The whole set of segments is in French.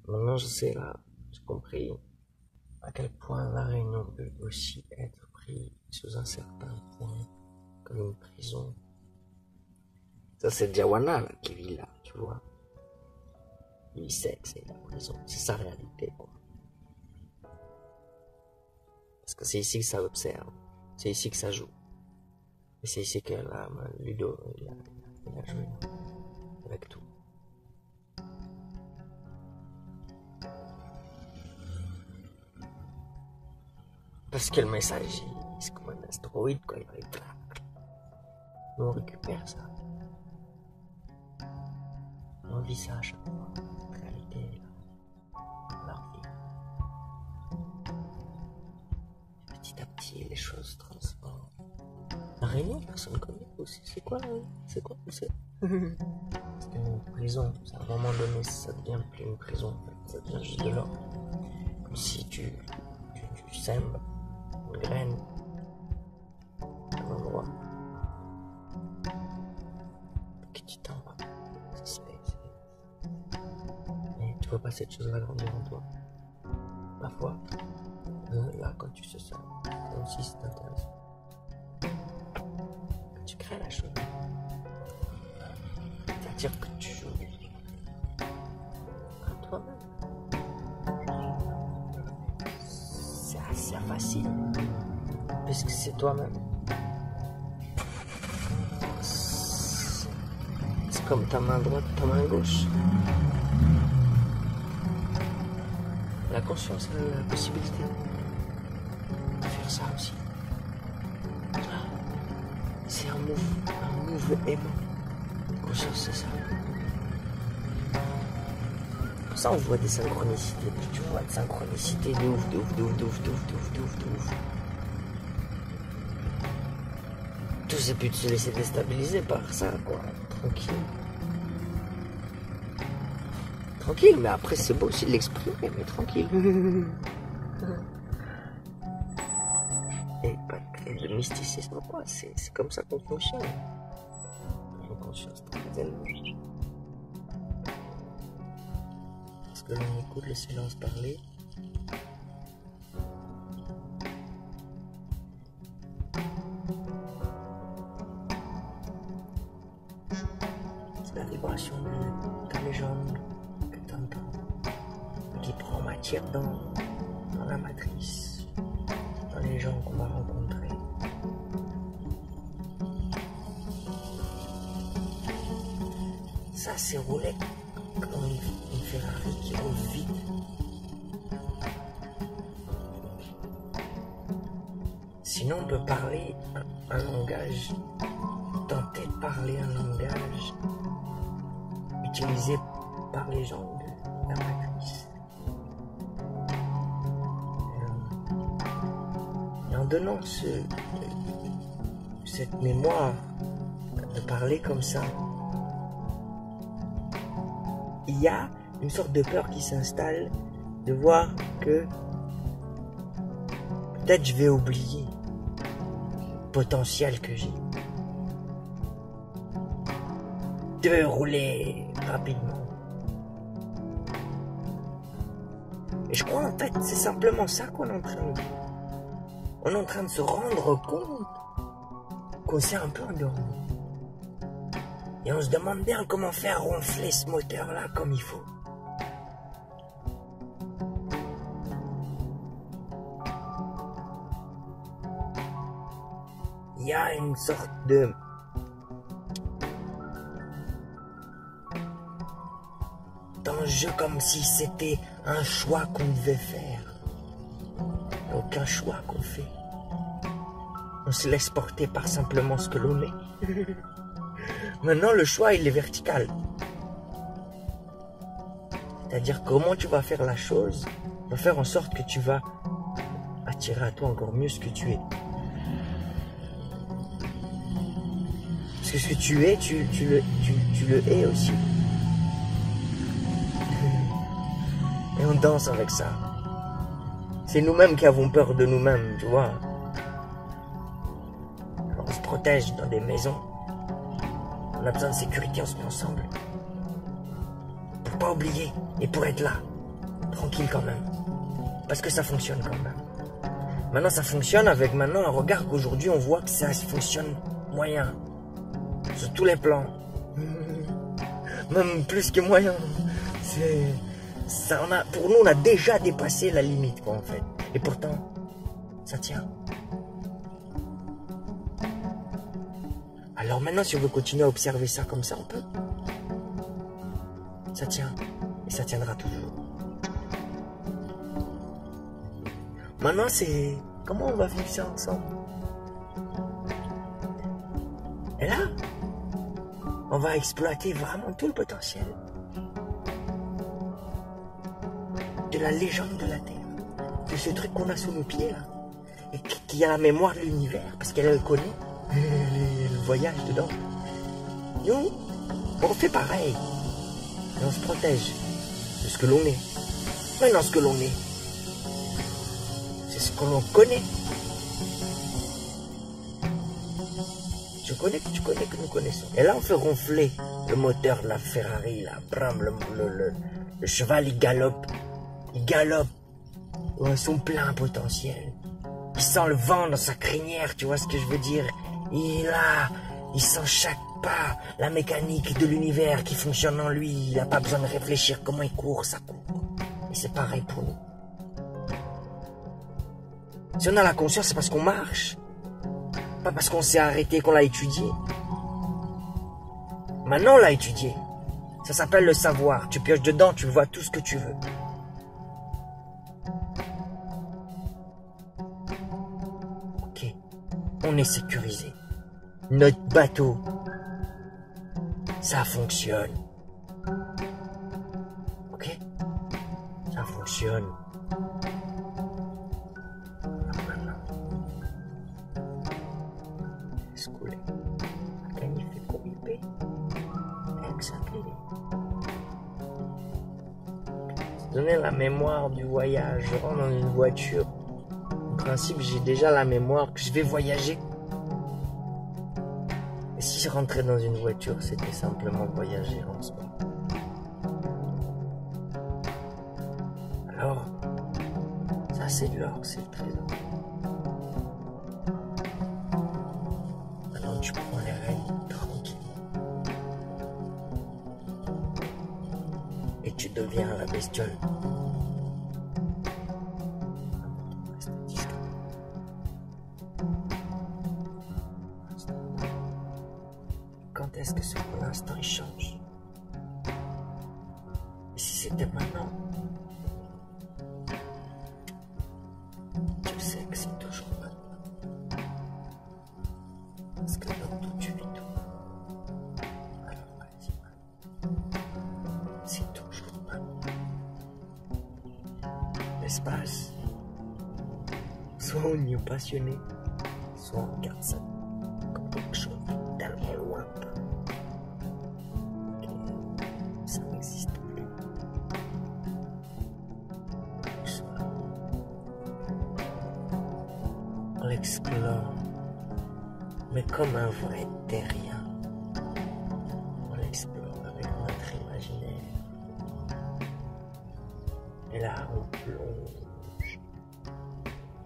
Maintenant, je sais là, j'ai compris à quel point la Réunion peut aussi être prise sous un certain point comme une prison. Ça, c'est Jawana là, qui vit là, tu vois. Il sait que c'est la prison, c'est sa réalité, quoi. Parce que c'est ici que ça observe, c'est ici que ça joue. Et c'est ici que là, Ludo, il a joué avec tout. Parce que le message, c'est comme un astéroïde, quoi, il arrive là. Nous, on récupère ça. On vit ça à chaque fois. Cette réalité, là, leur vie. Petit à petit, les choses se transforment. La Réunion, personne ne connaît aussi. C'est quoi la Réunion? C'est quoi? C'est une prison. À un moment donné, ça devient plus une prison, en fait. Ça devient juste de l'ordre. Comme si tu sèmes une graine à un endroit. Que tu t'en vas. Ça se fait. Mais tu vois pas cette chose-là grandir en toi. Parfois, là, quand tu sais ça, c'est aussi c'est intéressant. Que tu crées la chose. C'est-à-dire que tu joues à toi-même. C'est assez facile. Puisque c'est toi-même. C'est comme ta main droite, ta main gauche. La conscience a la possibilité de faire ça aussi. C'est un move aimant. Conscience, c'est ça. Pour ça, on voit des synchronicités. Tu vois des synchronicités de ouf, de ouf, de ouf, de ouf, de ouf, de ouf, de ouf, de ouf. Tout c'est plus de se laisser déstabiliser par ça, quoi. Tranquille. Tranquille, mais après c'est beau aussi de l'exprimer, mais tranquille. Et pas de mysticisme, quoi. C'est comme ça qu'on fonctionne. Une conscience tranquille. Est-ce que l'on écoute le silence parler? C'est la vibration de ta légende que tu entends, qui prend matière dans la matrice, dans les gens qu'on va rencontrer. Ça c'est roulé comme une Ferrari qui roule vite. Sinon on peut parler un langage, tenter de parler un langage utilisé par les gens de la matrice. Et en donnant cette mémoire de parler comme ça, il y a une sorte de peur qui s'installe de voir que peut-être je vais oublier le potentiel que j'ai de rouler rapidement. Et je crois en fait c'est simplement ça qu'on est en train de faire. On est en train de se rendre compte qu'on s'est un peu endormi. Et on se demande bien comment faire ronfler ce moteur-là comme il faut. Il y a une sorte d'enjeu comme si c'était un choix qu'on devait faire. Aucun choix qu'on fait. On se laisse porter par simplement ce que l'on est. Maintenant, le choix, il est vertical. C'est-à-dire comment tu vas faire la chose, va faire en sorte que tu vas attirer à toi encore mieux ce que tu es. Parce que ce que tu es, tu le es aussi. Et on danse avec ça. C'est nous-mêmes qui avons peur de nous-mêmes, tu vois. Alors on se protège dans des maisons. On a besoin de sécurité, on se met ensemble. Pour pas oublier et pour être là. tranquille quand même. Parce que ça fonctionne quand même. Maintenant, ça fonctionne avec maintenant un regard qu'aujourd'hui, on voit que ça fonctionne moyen. Sur tous les plans. Même plus que moyen. Pour nous, on a déjà dépassé la limite, quoi, en fait. Et pourtant, ça tient. Alors maintenant, si on veut continuer à observer ça comme ça, on peut. Ça tient. Et ça tiendra toujours. Maintenant, c'est... Comment on va vivre ça ensemble? Et là, on va exploiter vraiment tout le potentiel de la légende de la Terre. De ce truc qu'on a sous nos pieds, là. Et qui a la mémoire de l'univers, parce qu'elle le connaît. Elle voyage dedans. Nous, on fait pareil. Et on se protège de ce que l'on est. Maintenant, ce que l'on est, c'est ce que l'on connaît. Je connais que tu connais que nous connaissons. Et là, on fait ronfler le moteur de la Ferrari, là. Bram, le cheval, il galope. Il galope. Son plein potentiel. Il sent le vent dans sa crinière, tu vois ce que je veux dire? Il sent chaque pas, la mécanique de l'univers qui fonctionne en lui. Il n'a pas besoin de réfléchir comment il court, ça court. Et c'est pareil pour nous. Si on a la conscience, c'est parce qu'on marche. Pas parce qu'on s'est arrêté, qu'on l'a étudié. Maintenant, on l'a étudié. Ça s'appelle le savoir. Tu pioches dedans, tu vois tout ce que tu veux. Ok. On est sécurisé. Notre bateau, ça fonctionne. Ok? Ça fonctionne. Donner la mémoire du voyage. Je rentre dans une voiture. En principe, j'ai déjà la mémoire que je vais voyager. Et si je rentrais dans une voiture, c'était simplement voyager en soi. Alors, ça c'est de l'or, c'est le trésor. Alors tu prends les rênes tranquillement. Et tu deviens la bestiole. Quand est-ce que ce instant il change? Et si c'était maintenant? Tu sais que c'est toujours maintenant. Parce que dans tout tu vis tout. Alors vas-y, c'est toujours maintenant. L'espace. Soit on y est passionné, soit on regarde ça comme quelque chose de tellement loin. Ça n'existe plus. On l'explore, mais comme un vrai terrien. On l'explore avec notre imaginaire. Et là, on plonge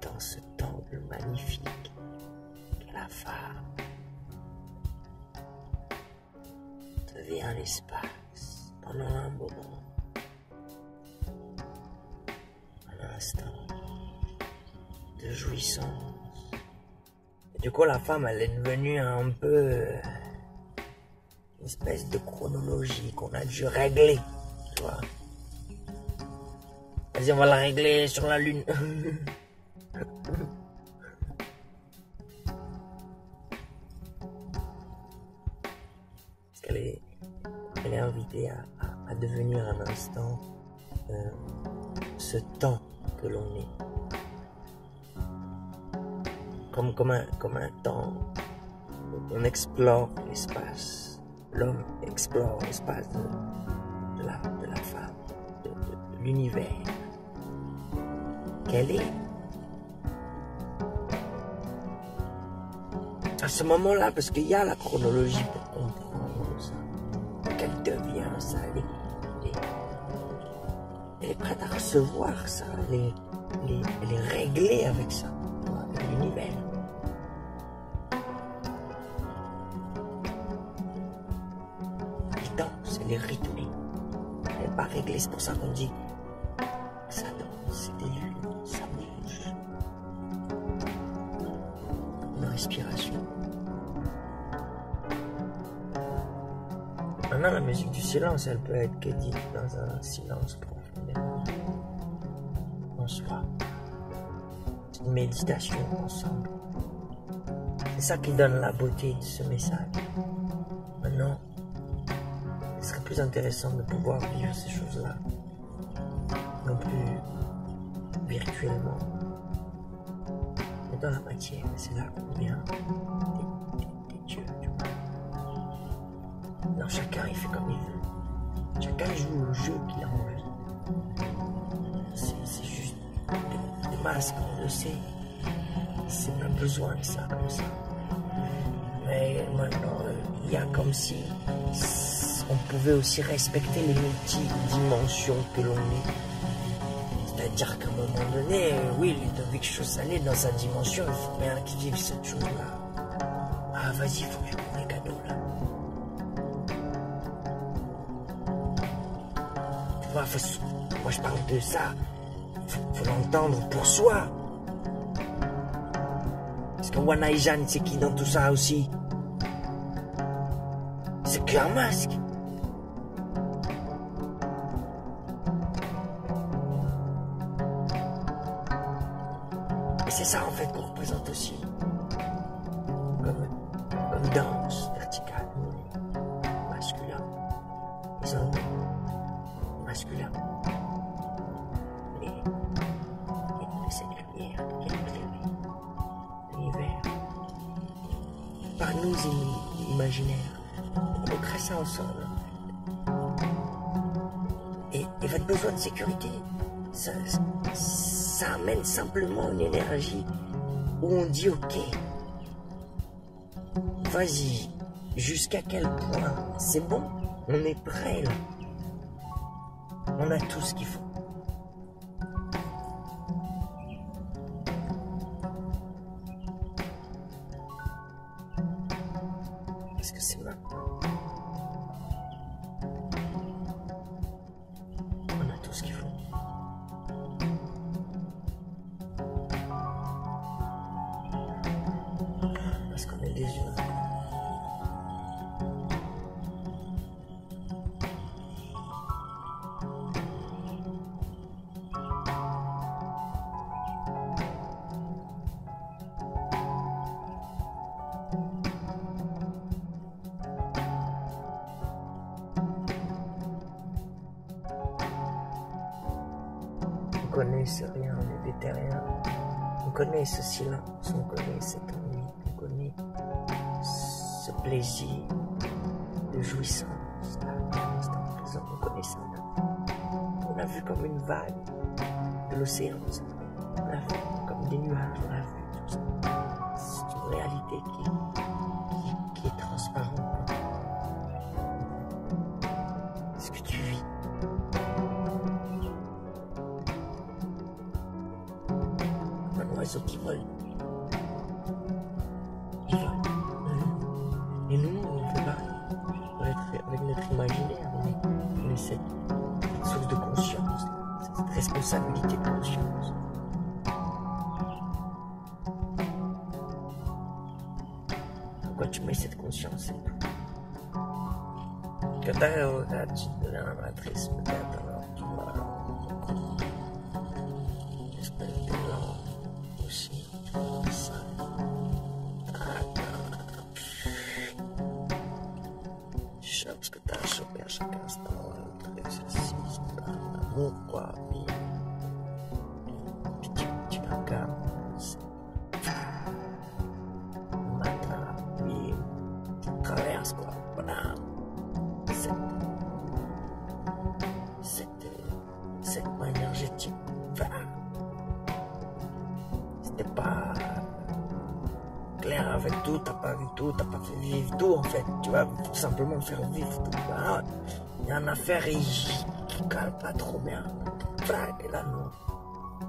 dans ce temple magnifique qu'est la femme. Devient l'espace pendant un moment, un instant de jouissance. Et du coup, la femme, elle est devenue un peu une espèce de chronologie qu'on a dû régler, tu vois. Vas-y, on va la régler sur la lune. Parce qu'elle est invitée à devenir un instant ce temps que l'on est. Comme un temps où on explore l'espace. L'homme explore l'espace de la femme, de l'univers. Qu'elle est. À ce moment-là, parce qu'il y a la chronologie pour comprendre ça. Qu'elle devient ça. elle est prête à recevoir ça, elle est réglée avec ça, avec l'univers. Elle danse, elle est rythmée, elle n'est pas réglée, c'est pour ça qu'on dit ça danse, c'est des lunes, ça bouge. Une respiration. Maintenant, la musique du silence, elle peut être dite dans un silence profondément en soi. C'est une méditation ensemble. C'est ça qui donne la beauté de ce message. Maintenant, ce serait plus intéressant de pouvoir vivre ces choses-là, non plus virtuellement, mais dans la matière. C'est là qu'on vient des dieux, tu vois. Non, chacun il fait comme il veut. Chacun joue au jeu qu'il a envie. C'est juste des masques, on le sait. C'est pas besoin de ça comme ça. Mais maintenant, il y a comme si on pouvait aussi respecter les multidimensions que l'on est. C'est-à-dire qu'à un moment donné, oui, Ludovic Chaussalet, dans sa dimension, il faut bien qu'il vive cette chose-là. Ah, vas-y, il faut que je prenne les cadeaux, là. Tu vois, moi, je parle de ça. Faut l'entendre pour soi. Parce que Wanaijan, c'est qui dans tout ça aussi? C'est qu'un masque. Et c'est ça en fait qu'on représente aussi. Comme danse verticale, masculin. Les hommes masculins. Et cette lumière qui vient éclairer l'univers. Par nous imaginaires. On crée ça ensemble. Et votre besoin de sécurité, ça amène simplement une énergie où on dit ok, vas-y, jusqu'à quel point c'est bon, on est prêt là. On a tout ce qu'il faut. Est-ce que c'est maintenant? On a tout ce qu'il faut. Parce qu'on est des humains. On connaît ce rien, on est des terriens. On connaît ce silence, on connaît cette ennui, on connaît ce plaisir de jouissance. L'instant présent, on connaît ça. On l'a vu comme une vague de l'océan. On l'a vu comme des nuages, on l'a vu tout ça. C'est une réalité qui est transparente. Ce que tu vis. Un oiseau qui vole. Il vole. Et nous, on fait pareil. Avec notre imaginaire, on est cette source de conscience, cette responsabilité de conscience. Pourquoi tu mets cette conscience et tout? Quand tu te donnes la matrice, peut-être, alors tu vas. J'espère que t'es là aussi. Ça. Tu chopes ce que t'as chopé à chaque instant. L'exercice, l'amour, quoi. Puis tu la regardes. Maintenant, puis tu traverses, quoi. Voilà. Cette énergétique, enfin, c'était pas clair avec tout, t'as pas vu tout, t'as pas fait vivre tout en fait, tu vas tout simplement faire vivre tout. Il y a une affaire qui cale pas trop bien. Et là, non.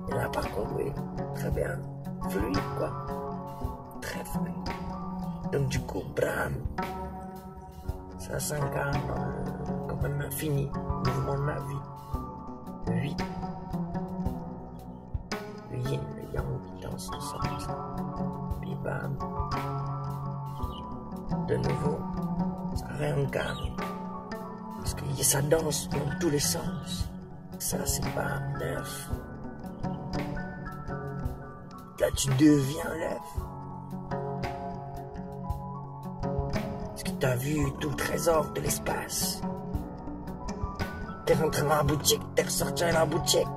Et là, par contre, oui, très bien. Fluide, quoi. Très fluide. Donc, du coup, bram. Ça s'incarne comme un infini mouvement de la vie. 8. Le yin, le yang qui dansent ensemble. Puis bam. De nouveau, ça réincarne. Parce que ça danse dans tous les sens. Ça, c'est pas 9. Là, tu deviens l'œuf. Parce que t'as vu tout le trésor de l'espace. T'es rentré dans la boutique, t'es ressorti dans la boutique.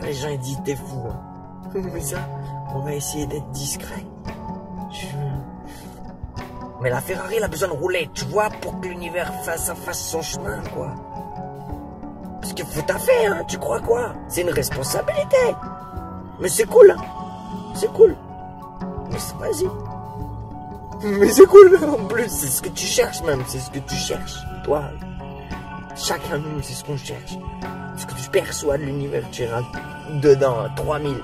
Les gens ils disent t'es fou. Hein. Mais ça, on va essayer d'être discret. Mais la Ferrari, elle a besoin de rouler, tu vois, pour que l'univers fasse son chemin, quoi. Parce qu'il faut taffer, hein, tu crois quoi? C'est une responsabilité. Mais c'est cool, hein. C'est cool. Mais vas-y. Mais c'est cool, en plus, c'est ce que tu cherches même, c'est ce que tu cherches, toi. Chacun de nous, c'est ce qu'on cherche. Ce que tu perçois de l'univers, tu iras dedans, 3000.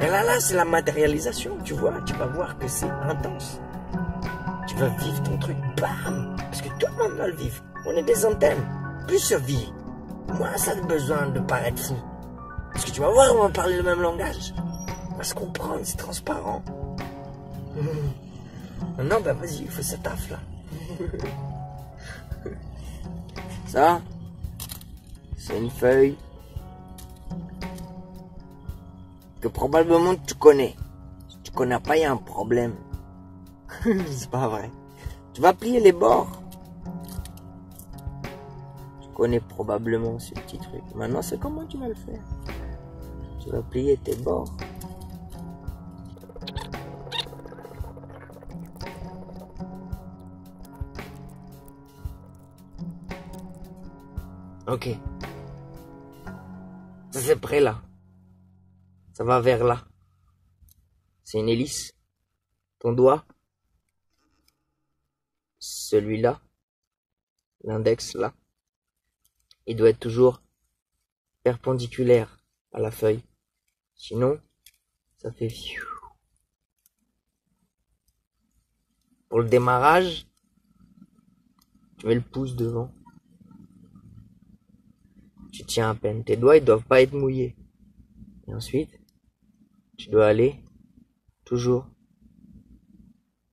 Et là, c'est la matérialisation, tu vois. Tu vas voir que c'est intense. Tu vas vivre ton truc, bam. Parce que tout le monde va le vivre. On est des antennes. Plus se vit, moins ça a besoin de paraître fou. Parce que tu vas voir, on va parler le même langage. On va se comprendre, c'est transparent. Non, bah vas-y, il faut cette taf là. Ça, c'est une feuille que probablement tu connais. Si tu connais pas, il y a un problème. C'est pas vrai. Tu vas plier les bords. Tu connais probablement ce petit truc. Maintenant, c'est comment tu vas le faire. Tu vas plier tes bords. Ok. Ça c'est prêt là. Ça va vers là. C'est une hélice. Ton doigt. Celui-là. L'index là. Il doit être toujours perpendiculaire à la feuille. Sinon, ça fait... Pour le démarrage, tu mets le pouce devant. Tu tiens à peine. Tes doigts, ils doivent pas être mouillés. Et ensuite, tu dois aller toujours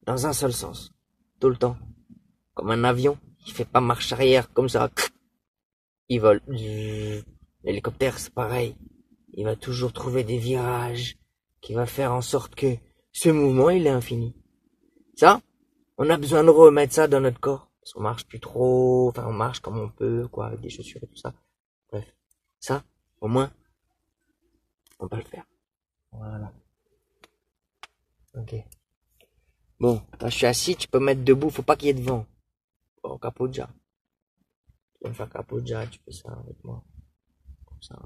dans un seul sens. Tout le temps. Comme un avion. Il fait pas marche arrière comme ça. Il vole. L'hélicoptère, c'est pareil. Il va toujours trouver des virages qui va faire en sorte que ce mouvement, il est infini. Ça, on a besoin de remettre ça dans notre corps. Parce qu'on marche plus trop. Enfin, on marche comme on peut, quoi, avec des chaussures et tout ça. Bref. Ça, au moins, on va le faire. Voilà. Ok. Bon, quand je suis assis, tu peux mettre debout, faut pas qu'il y ait de vent. Bon, Kapoja. Tu peux me faire Kapoja, tu fais ça avec moi. Comme ça.